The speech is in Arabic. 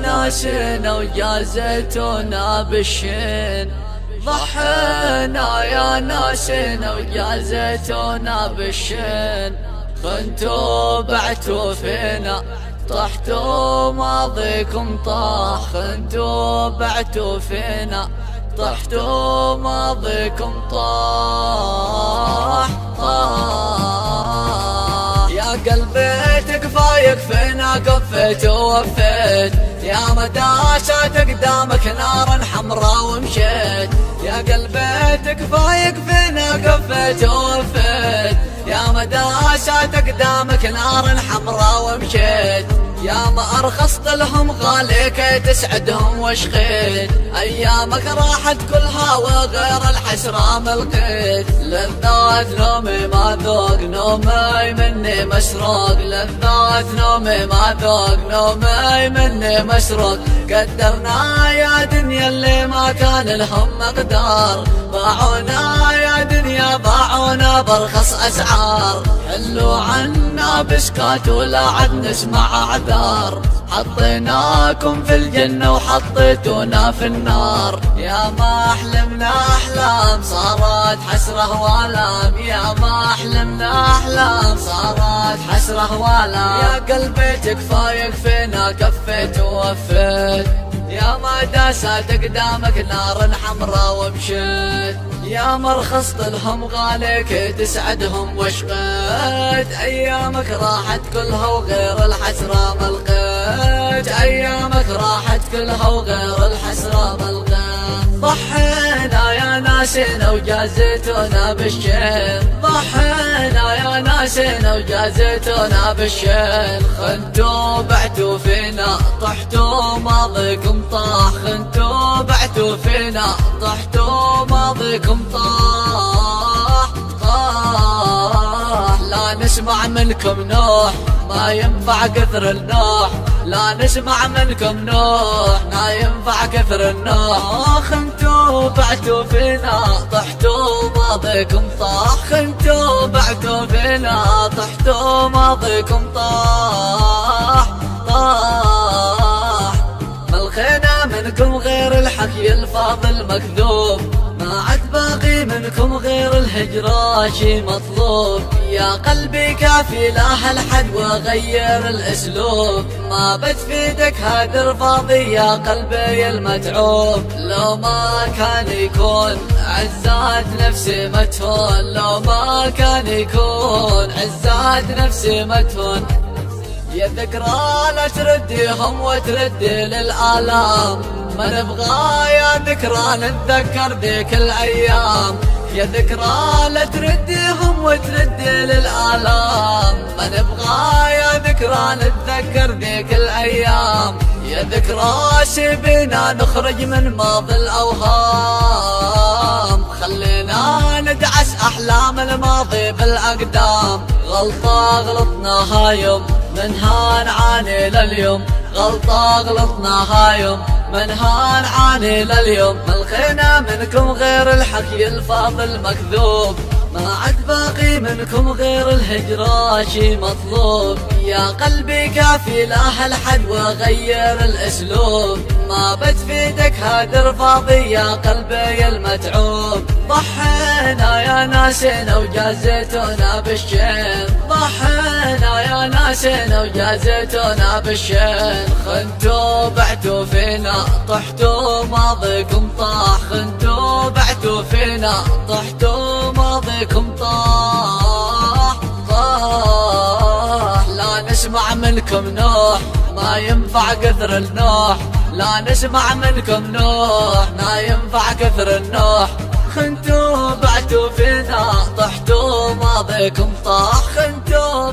ناسنا وجازتنا بالشين، ضحينا يا ناسنا وجازتنا بالشين، خنتوا بعتوا فينا طحتوا ماضيكم طاح، خنتوا بعتوا فينا طحتوا ماضيكم طاح. يا قلبي تكفى يكفينا كفيت ووفيت، يا مداشات قدامك نار حمراء ومشيت، يا قلبي تكفى يكفينا كفيت ووفيت، يا مداشات قدامك نار حمراء ومشيت، يا ما أرخصت لهم غالي كي تسعدهم وشخيت، أيامك راحت كلها وغير الحسرة ملقيت، لذات نومي ما ذوق نومي مني مسروق، لذات نومي ما ذوق نومي مني مسروق، قدرنا يا دنيا اللي ما كان لهم مقدار، باعونا يا دنيا باعونا برخص أسعار، حلوا عنا بسكات ولا عد نسمع أعذار، حطيناكم في الجنة وحطيتونا في النار، يا ما أحلمنا أحلام صارت حسرة والام، يا ما أحلمنا أحلام صارت حسرة والام، يا قلبي تكفى يكفينا كفيت ووفيت، يا ما داست قدامك نار حمراء ومشيت، يا ما رخصت لهم غالي كي تسعدهم وشقيت، أيامك راحت كلها وغير الحسرة ملقيت، أيامك راحت كلها وغير الحسرة ملقيت، ضحينا يا ناسنا وجازتنا بالشين، ضحينا يا ناسنا وجازتنا بالشين، خنتوا بعتوا فينا طحتوا ماضيكم طاح، خنتوا بعتوا فينا طحتوا ماضيكم طاح. لا نسمع منكم نوح ما ينفع كثر النوح، لا نسمع منكم نوح ما ينفع كثر النوح، خنتوا بعتوا فينا طحتوا ماضيكم طاح، خنتوا بعتوا فينا طحتوا ماضيكم طاح. ملخينا منكم غير الحكي الفاضل مكذوب، ما عد باقي منكم غير الهجرة شي مطلوب، يا قلبي كافي لا هالحد وغير الاسلوب، ما بتفيدك هدر فاضي يا قلبي المتعوب، لو ما كان يكون عزات نفسي متهون، لو ما كان يكون عزات نفسي متهون، يا ذكرى لا ترديهم وتردي للآلام، ما نبغى يا ذكرى نتذكر ذيك الأيام، يا ذكرى لا ترديهم وتردي للآلام، ما نبغى يا ذكرى نتذكر ذيك الأيام، يا ذكرى سيبينا نخرج من ماضي الأوهام، خلينا ندعس أحلام الماضي بالأقدام، غلطة غلطناها يوم منها نعاني لليوم، غلطة غلطناها يوم منها نعاني لليوم، ملخينا منكم غير الحكي الفاضل مكذوب، ما عد باقي منكم غير الهجرة شي مطلوب، يا قلبي كافي لا هالحد وغير الاسلوب، ما بتفيدك هدر فاضي يا قلبي المتعوب، ضحينا يا ناسنا وجازتنا بالشين، ضحينا يا ناسنا وجازتنا بالشين، خنتوا بعتوا فينا طحتوا ماضيكم طاح، خنتوا بعتوا فينا طحتوا ماضيكم طاح. لا نسمع منكم نوح ما ينفع كثر النوح، لا نسمع منكم نوح ما ينفع كثر النوح، خنتوا بعتوا فينا طحتوا ماضيكم طاح، خنتوا